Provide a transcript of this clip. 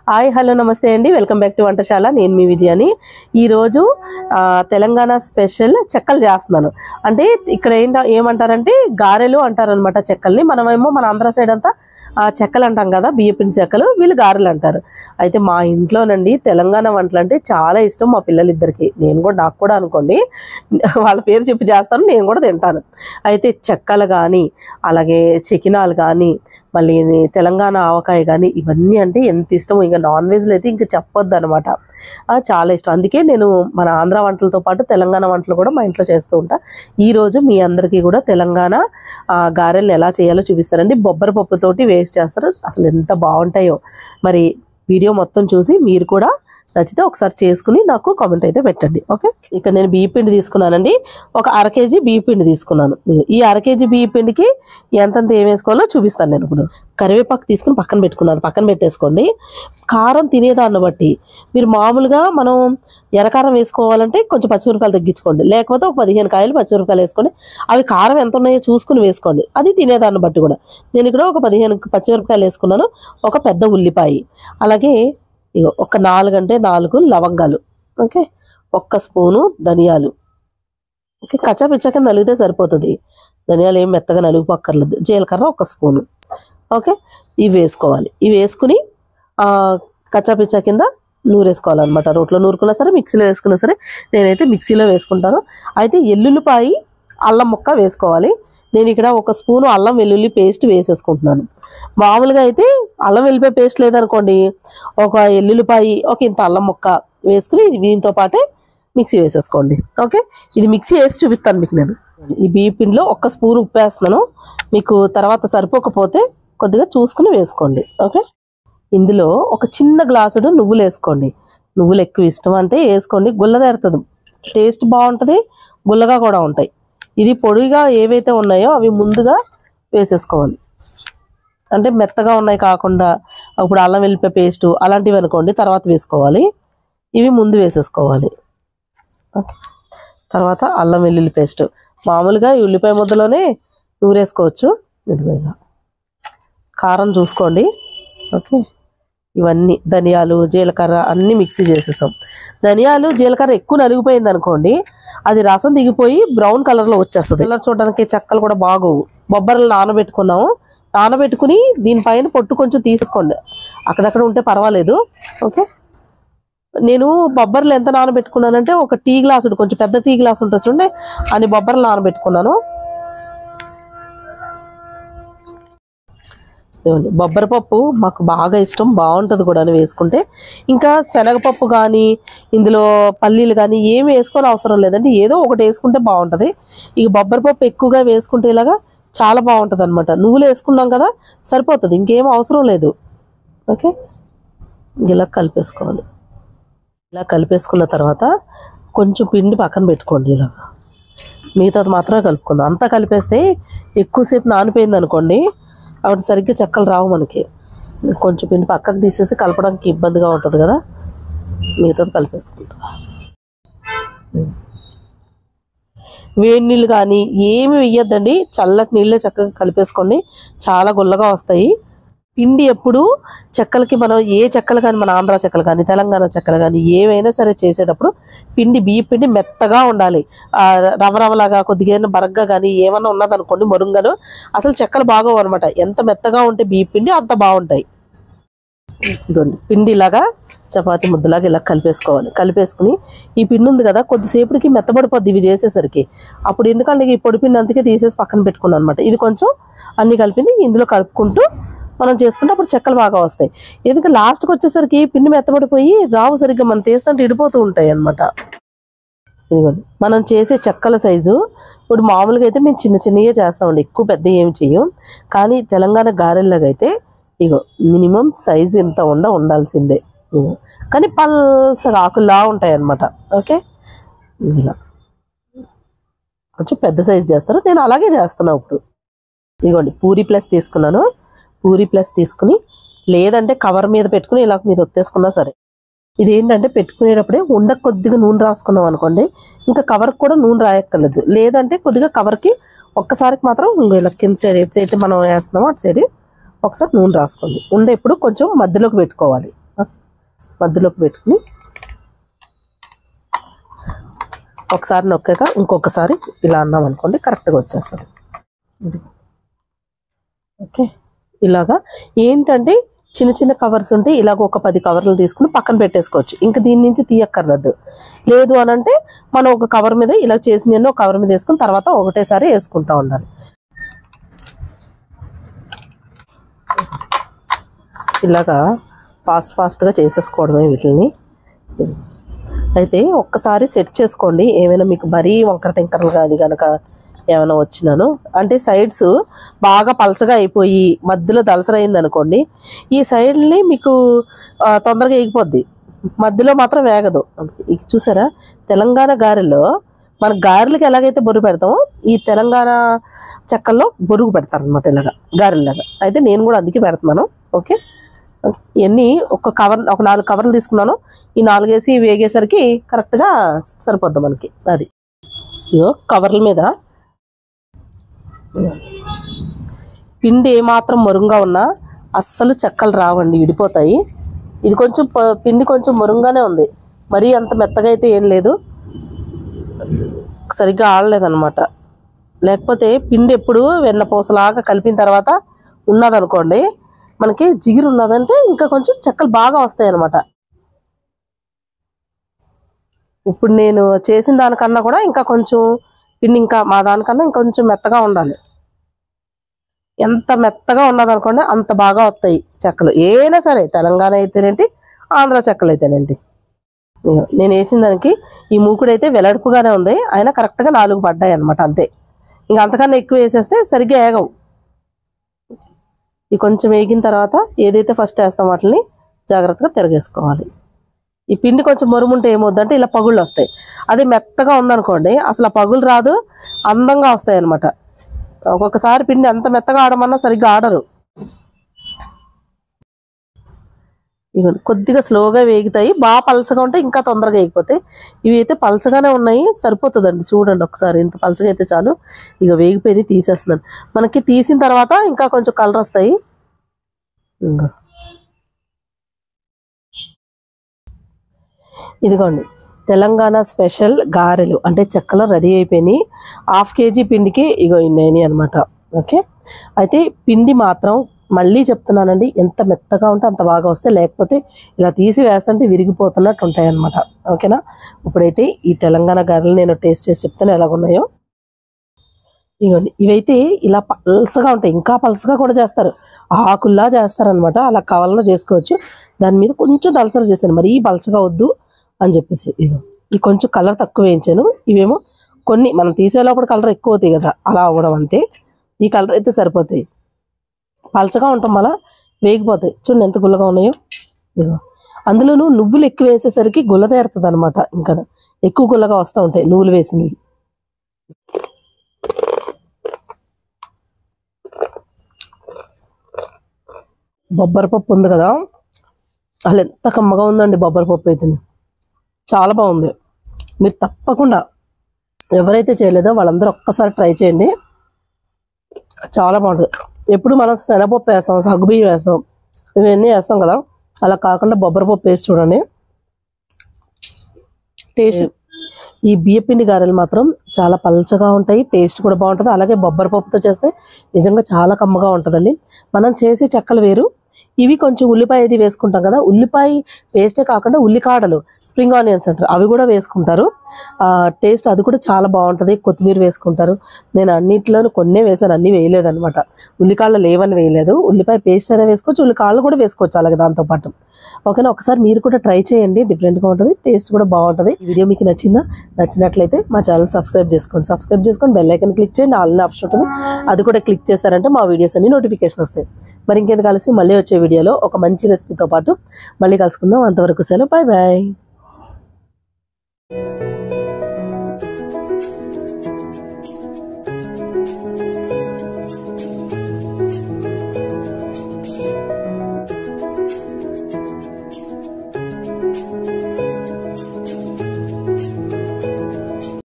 Hi hello నమస్తే అండి, welcome back to వంటశాల. నేను మీ విజయాని. ఈరోజు తెలంగాణ స్పెషల్ చెక్కలు చేస్తున్నాను. అంటే ఇక్కడ ఏమంటారంటే గారెలు అంటారనమాట చెక్కల్ని. మనమేమో మన ఆంధ్ర సైడ్ అంతా చెక్కలు అంటాం కదా, బియ్యపిండి చెక్కలు, వీళ్ళు గారెలు అంటారు. అయితే మా ఇంట్లోనండి తెలంగాణ వంటలు అంటే చాలా ఇష్టం మా పిల్లలిద్దరికి, నాకు కూడా అనుకోండి. వాళ్ళ పేరు చెప్పి చేస్తాను, నేను కూడా తింటాను. అయితే చెక్కలు కానీ అలాగే చెకినాలు కానీ మళ్ళీ తెలంగాణ ఆవకాయ కానీ ఇవన్నీ అంటే ఎంత ఇష్టం. ఇంకా నాన్ వెజ్లో అయితే ఇంకా చెప్పొద్దు అనమాట, చాలా ఇష్టం. అందుకే నేను మన ఆంధ్ర వంటలతో పాటు తెలంగాణ వంటలు కూడా మా ఇంట్లో చేస్తూ ఉంటా. ఈరోజు మీ అందరికీ కూడా తెలంగాణ గారెలను ఎలా చేయాలో చూపిస్తారండి. బొబ్బరి పప్పుతోటి వేస్ట్ చేస్తారు, అసలు ఎంత బాగుంటాయో. మరి వీడియో మొత్తం చూసి మీరు కూడా నచ్చితే ఒకసారి చేసుకుని నాకు కామెంట్ అయితే పెట్టండి. ఓకే, ఇక్కడ నేను బియ్య పిండి తీసుకున్నానండి. ఒక అర కేజీ బియ్య పిండి తీసుకున్నాను. ఈ అర కేజీ బియ్య పిండికి ఎంతంత ఏం వేసుకోవాలో చూపిస్తాను. నేను ఇప్పుడు కరివేపాకు తీసుకుని పక్కన పెట్టుకున్నాను, పక్కన పెట్టేసుకోండి. కారం తినేదాన్ని బట్టి మీరు మామూలుగా మనం ఎర్రకారం వేసుకోవాలంటే కొంచెం పచ్చిమిరపకాయలు తగ్గించుకోండి, లేకపోతే ఒక 15 కాయలు పచ్చిమిరపకాయలు వేసుకోండి. అవి కారం ఎంత ఉన్నాయో చూసుకుని వేసుకోండి, అది తినేదాన్ని బట్టి కూడా. నేను ఇక్కడ ఒక 15 పచ్చిమిరపకాయలు వేసుకున్నాను, ఒక పెద్ద ఉల్లిపాయ, అలాగే ఇగో ఒక 4 అంటే 4 లవంగాలు, ఓకే, 1 స్పూను ధనియాలు. ఓకే, కచ్చాపిచ్చాక నలిగితే సరిపోతుంది, ధనియాలు ఏం మెత్తగా నలిగిపోక్కర్లేదు. జీలకర్ర 1 స్పూను, ఓకే, ఇవి వేసుకోవాలి. ఇవి వేసుకుని కచ్చాపిచ్చా కింద నూరేసుకోవాలన్నమాట. రోట్లో నూరుకున్నా సరే, మిక్సీలో వేసుకున్నా సరే, నేనైతే మిక్సీలో వేసుకుంటాను. అయితే ఎల్లుల్లిపాయి అల్లం ముక్క వేసుకోవాలి. నేను ఇక్కడ 1 స్పూను అల్లం వెల్లుల్లి పేస్ట్ వేసేసుకుంటున్నాను. మామూలుగా అయితే అల్లం వెల్లుల్లిపాయ పేస్ట్ లేదనుకోండి, ఒక ఎల్లుల్లిపాయి, ఒక ఇంత అల్లం ముక్క వేసుకుని దీంతో పాటే మిక్సీ వేసేసుకోండి. ఓకే, ఇది మిక్సీ వేసి చూపిస్తాను మీకు. నేను ఈ బియ్య పిండిలో 1 స్పూన్ ఉప్పు వేస్తున్నాను. మీకు తర్వాత సరిపోకపోతే కొద్దిగా చూసుకుని వేసుకోండి. ఓకే, ఇందులో ఒక చిన్న గ్లాసుడు నువ్వులు వేసుకోండి. నువ్వులు ఎక్కువ ఇష్టం అంటే వేసుకోండి, గుల్లదేరుతుంది, టేస్ట్ బాగుంటుంది, గుల్లగా కూడా ఉంటాయి. ఇది పొడిగా ఏవైతే ఉన్నాయో అవి ముందుగా వేసేసుకోవాలి, అంటే మెత్తగా ఉన్నాయి కాకుండా. ఇప్పుడు అల్లం వెల్లిపాయ పేస్టు అలాంటివి అనుకోండి తర్వాత వేసుకోవాలి, ఇవి ముందు వేసేసుకోవాలి. ఓకే, తర్వాత అల్లం వెల్లుల్లి పేస్ట్ మామూలుగా ఈ ఉల్లిపాయ ముద్దలోనే నూరేసుకోవచ్చు. ఇదిగో ఇలా కారం చూసుకోండి. ఓకే, ఇవన్నీ ధనియాలు జీలకర్ర అన్నీ మిక్సీ చేసేసాం. ధనియాలు జీలకర్ర ఎక్కువ నలిగిపోయింది అనుకోండి, అది రసం దిగిపోయి బ్రౌన్ కలర్లో వచ్చేస్తుంది. కలర్ చూడడానికి చెక్కలు కూడా బాగోవు. బొబ్బర్లు నానబెట్టుకున్నాము, నానబెట్టుకుని దీనిపైన పొట్టు కొంచెం తీసుకోండి, అక్కడక్కడ ఉంటే పర్వాలేదు. ఓకే, నేను బొబ్బర్లు ఎంత నానబెట్టుకున్నానంటే ఒక టీ గ్లాసు, కొంచెం పెద్ద టీ గ్లాస్ ఉంటుంది చూడండి, అన్ని బొబ్బర్లు నానబెట్టుకున్నాను. బొబ్బరిపప్పు మాకు బాగా ఇష్టం, బాగుంటుంది కూడా వేసుకుంటే. ఇంకా శనగపప్పు కానీ ఇందులో పల్లీలు కానీ ఏమి వేసుకోని అవసరం లేదండి, ఏదో ఒకటి వేసుకుంటే బాగుంటుంది. ఇక బొబ్బరిపప్పు ఎక్కువగా వేసుకుంటే ఇలాగా చాలా బాగుంటుంది అనమాట. నువ్వులు వేసుకున్నాం కదా సరిపోతుంది, ఇంకేం అవసరం లేదు. ఓకే, ఇలా కలిపేసుకోవాలి. ఇలా కలిపేసుకున్న తర్వాత కొంచెం పిండి పక్కన పెట్టుకోండి. ఇలా మిగతాది మాత్రమే కలుపుకుందాం. అంతా కలిపేస్తే ఎక్కువసేపు నానిపోయింది అనుకోండి, అప్పుడు సరిగ్గా చెక్కలు రావు మనకి. కొంచెం పిండి పక్కకు తీసేసి కలపడానికి ఇబ్బందిగా ఉంటుంది కదా, మిగతాది కలిపేసుకుంటాం. వేడి నీళ్ళు కానీ ఏమి వేయద్దండి, చల్లటి నీళ్ళే చక్కగా కలిపేసుకోండి, చాలా గుల్లగా వస్తాయి. పిండి ఎప్పుడు చెక్కలకి మనం ఏ చెక్కలు కానీ, మన ఆంధ్ర చెక్కలు కానీ తెలంగాణ చెక్కలు కానీ ఏవైనా సరే చేసేటప్పుడు పిండి బియ్య పిండి మెత్తగా ఉండాలి. రవరవలాగా కొద్దిగా బరగ్గా కానీ ఏమన్నా ఉన్నదనుకోండి మొరుంగను, అసలు చెక్కలు బాగోవు అనమాట. ఎంత మెత్తగా ఉంటే బియ్య పిండి అంత బాగుంటాయి. చూడండి, పిండి ఇలాగా చపాతీ ముద్దలాగా ఇలా కలిపేసుకోవాలి. కలిపేసుకుని ఈ పిండి ఉంది కదా కొద్దిసేపటికి మెత్తబడిపోద్ది ఇవి చేసేసరికి. అప్పుడు ఎందుకంటే ఈ పొడి పిండి అంతకే తీసేసి పక్కన పెట్టుకున్నాను అనమాట. ఇది కొంచెం అన్నీ కలిపింది ఇందులో కలుపుకుంటూ మనం చేసుకుంటే అప్పుడు చెక్కలు బాగా వస్తాయి. ఎందుకంటే లాస్ట్కి వచ్చేసరికి పిండి మెత్తబడిపోయి రావు సరిగ్గా, మనం తీస్తుంటే ఇడిపోతూ ఉంటాయి అన్నమాట. ఇదిగోండి మనం చేసే చెక్కల సైజు. ఇప్పుడు మామూలుగా అయితే మేము చిన్న చిన్నగా చేస్తామండి, ఎక్కువ పెద్ద ఏమి చెయ్యం. కానీ తెలంగాణ గారెల్లాగా అయితే ఇగో మినిమం సైజు ఇంత ఉండాల్సిందే. కానీ పల్సగా ఆకుల్లా ఉంటాయి అన్నమాట. ఓకే, ఇలా కొంచెం పెద్ద సైజు చేస్తారు, నేను అలాగే చేస్తున్నాను. ఇప్పుడు ఇదిగోండి పూరీ ప్లస్ తీసుకున్నాను. పూరీ ప్లస్ తీసుకుని లేదంటే కవర్ మీద పెట్టుకుని ఇలా మీరు ఒత్తేసుకున్నా సరే. ఇది ఏంటంటే పెట్టుకునేటప్పుడే ఉండ కొద్దిగా నూనె రాసుకున్నాం అనుకోండి, ఇంకా కవర్కి కూడా నూనె రాయక్కర్లేదు. లేదంటే కొద్దిగా కవర్కి ఒక్కసారికి మాత్రం ఇలా కింద సైడ్ అయితే మనం వేస్తున్నామో అటు సైడ్ ఒకసారి నూనె రాసుకోండి. ఉండ ఇప్పుడు కొంచెం మధ్యలోకి పెట్టుకోవాలి. మధ్యలోకి పెట్టుకుని ఒకసారి నొక్కాక ఇంకొకసారి ఇలా అన్నాం అనుకోండి, కరెక్ట్గా వచ్చేస్తుంది. ఓకే, ఇలాగా ఏంటంటే చిన్న చిన్న కవర్స్ ఉంటే ఇలాగ ఒక 10 కవర్లు తీసుకుని పక్కన పెట్టేసుకోవచ్చు. ఇంకా దీని నుంచి తీయక్కర్లేదు. లేదు అని అంటే మనం ఒక కవర్ మీద ఇలా చేసిన ఒక కవర్ మీద వేసుకుని తర్వాత ఒకటేసారి వేసుకుంటూ ఉండాలి. ఇలాగా ఫాస్ట్గా చేసేసుకోవడమే వీటిని. అయితే ఒక్కసారి సెట్ చేసుకోండి. ఏమైనా మీకు మరీ వంకర టింకరలుగా అది కనుక ఏమైనా వచ్చినాను అంటే సైడ్స్ బాగా పలచగా అయిపోయి మధ్యలో దలసరైంది అనుకోండి, ఈ సైడ్ని మీకు తొందరగా ఎగిపోద్ది, మధ్యలో మాత్రం వేగదు. చూసారా, తెలంగాణ గారెలో మన గారెలకి ఎలాగైతే బొరుగు పెడతామో ఈ తెలంగాణ చెక్కల్లో బొరుగు పెడతారనమాట, ఇలాగా గారెల్లాగా. అయితే నేను కూడా అందుకే పెడుతున్నాను. ఓకే, ఇవన్నీ ఒక 4 కవర్లు తీసుకున్నాను. ఈ 4 వేసి వేగేసరికి కరెక్ట్గా సరిపోద్ది మనకి. అది ఇదో కవర్ల మీద పిండి ఏమాత్రం మరుగ్గా ఉన్నా అస్సలు చెక్కలు రావండి, ఇడిపోతాయి. ఇది కొంచెం పిండి కొంచెం మరుగ్గానే ఉంది, మరీ అంత మెత్తగా అయితే ఏం లేదు, సరిగ్గా ఆడలేదన్నమాట. లేకపోతే పిండి ఎప్పుడు వెన్నపూసలాగా కలిపిన తర్వాత ఉన్నదనుకోండి, మనకి జిగురు ఉన్నదంటే ఇంకా కొంచెం చెక్కలు బాగా వస్తాయి అన్నమాట. ఇప్పుడు నేను చేసిన దానికన్నా కూడా ఇంకా కొంచెం పిండి ఇంకా మా దానికన్నా ఇంకొంచెం మెత్తగా ఉండాలి. ఎంత మెత్తగా ఉన్నదనుకోండి అంత బాగా వస్తాయి చెక్కలు. ఏనా సరే తెలంగాణ అయితేనేంటి, ఆంధ్ర చెక్కలు అయితేనేంటి. నేను వేసిన దానికి ఈ మూకుడైతే వెడల్పుగానే ఉంది, అయినా కరెక్ట్గా 4 పడ్డాయి అనమాట, అంతే. ఇంక అంతకన్నా ఎక్కువ వేసేస్తే సరిగ్గా ఏగవు. ఈ కొంచెం వేగిన తర్వాత ఏదైతే ఫస్ట్ వేస్తాం వాటిని జాగ్రత్తగా తిరగేసుకోవాలి. ఈ పిండి కొంచెం మరుముంటే ఏమవుద్దంటే ఇలా పగుళ్ళు వస్తాయి. అదే మెత్తగా ఉందనుకోండి అసలు ఆ పగులు రాదు, అందంగా వస్తాయి అన్నమాట. ఒక్కొక్కసారి పిండి ఎంత మెత్తగా ఆడమన్నా సరిగ్గా ఆడరు. ఇవన్నీ కొద్దిగా స్లోగా వేగుతాయి, బాగా పలసగా ఉంటే ఇంకా తొందరగా వేగిపోతాయి. ఇవి అయితే పలసగానే ఉన్నాయి, సరిపోతుందండి. చూడండి ఒకసారి, ఇంత పలసగా అయితే చాలు. ఇక వేగిపోయి తీసేస్తున్నాను. మనకి తీసిన తర్వాత ఇంకా కొంచెం కలర్ వస్తాయి. ఇంకా ఇదిగోండి తెలంగాణ స్పెషల్ గారెలు అంటే చెక్కలో రెడీ అయిపోయినాయి. 1/2 kg పిండికి ఇగో ఇన్ని అనమాట. ఓకే, అయితే పిండి మాత్రం మళ్ళీ చెప్తున్నానండి, ఎంత మెత్తగా ఉంటే అంత బాగా వస్తాయి, లేకపోతే ఇలా తీసి వేస్తుంటే విరిగిపోతున్నట్టు ఉంటాయి అన్నమాట. ఓకేనా, ఇప్పుడైతే ఈ తెలంగాణ గారెలు నేను టేస్ట్ చేసి చెప్తాను ఎలాగున్నాయో. ఇవ్వండి, ఇవైతే ఇలా పల్సగా ఉంటాయి, ఇంకా పల్సగా కూడా చేస్తారు, ఆకుల్లా చేస్తారనమాట. అలా కావాలన్నా చేసుకోవచ్చు. దాని మీద కొంచెం దలసరి చేశాను, మరీ పలసగా వద్దు అని చెప్పేసి. ఇదిగో ఈ కొంచెం కలర్ తక్కువ వేయించాను. ఇవేమో కొన్ని మనం తీసేలోపల కలర్ ఎక్కువ అవుతాయి కదా, అలా అవ్వడం అంతే. ఈ కలర్ అయితే సరిపోతాయి, పలచగా ఉంటాం వల్ల వేగిపోతాయి. చూడండి ఎంత గుల్లగా ఉన్నాయో. ఇదిగో అందులోనూ నువ్వులు ఎక్కువ వేసేసరికి గుల్ల తేరుతుంది అనమాట, ఇంకా ఎక్కువ గుల్లగా వస్తూ ఉంటాయి నువ్వులు వేసినవి. బొబ్బరి పప్పు ఉంది కదా, అసలు ఎంత కమ్మగా ఉందండి బొబ్బరి పప్పు అయితే, చాలా బాగుంది. మీరు తప్పకుండా ఎవరైతే చేయలేదో వాళ్ళందరూ ఒక్కసారి ట్రై చేయండి, చాలా బాగుంటుంది. ఎప్పుడు మనం శనగపప్పు వేస్తాం, సగ్గుబియ్యం వేస్తాం, ఇవన్నీ వేస్తాం కదా, అలా కాకుండా బొబ్బరి పప్పు వేసి చూడండి, టేస్ట్. ఈ బియ్యపిండి గారెలు మాత్రం చాలా పల్చగా ఉంటాయి, టేస్ట్ కూడా బాగుంటుంది. అలాగే బొబ్బరి పప్పుతో చేస్తే నిజంగా చాలా కమ్మగా ఉంటుందండి. మనం చేసే చెక్కలు వేరు, ఇవి కొంచెం ఉల్లిపాయ అది వేసుకుంటాం కదా, ఉల్లిపాయ వేస్టే కాకుండా ఉల్లికాడలు, స్ప్రింగ్ ఆనియన్స్ అంటారు, అవి కూడా వేసుకుంటారు. టేస్ట్ అది కూడా చాలా బాగుంటుంది. కొత్తిమీర వేసుకుంటారు. నేను అన్నింటిలోనూ కొన్నే వేసాను, అన్నీ వేయలేదనమాట. ఉల్లికాళ్ళు లేవని వేయలేదు. ఉల్లిపాయ పేస్ట్ అయినా వేసుకోవచ్చు, ఉల్లికాళ్ళు కూడా వేసుకోవచ్చు అలాగే దాంతోపాటు. ఓకేనా, ఒకసారి మీరు కూడా ట్రై చేయండి, డిఫరెంట్గా ఉంటుంది, టేస్ట్ కూడా బాగుంటుంది. ఈ వీడియో మీకు నచ్చిందా? నచ్చినట్లయితే మా ఛానల్ సబ్స్క్రైబ్ చేసుకొని బెల్ ఐకాన్ క్లిక్ చేయండి, ఆల్ ఆప్షన్ ఉంటుంది, అది కూడా క్లిక్ చేశారంటే మా వీడియోస్ అన్ని నోటిఫికేషన్ వస్తాయి. మరి ఇంకెందుకు కలిసి మళ్ళీ వచ్చే వీడియోలో ఒక మంచి రెసిపీతో పాటు మళ్ళీ కలుసుకుందాం. అంతవరకు సెలవు, బాయ్ బాయ్.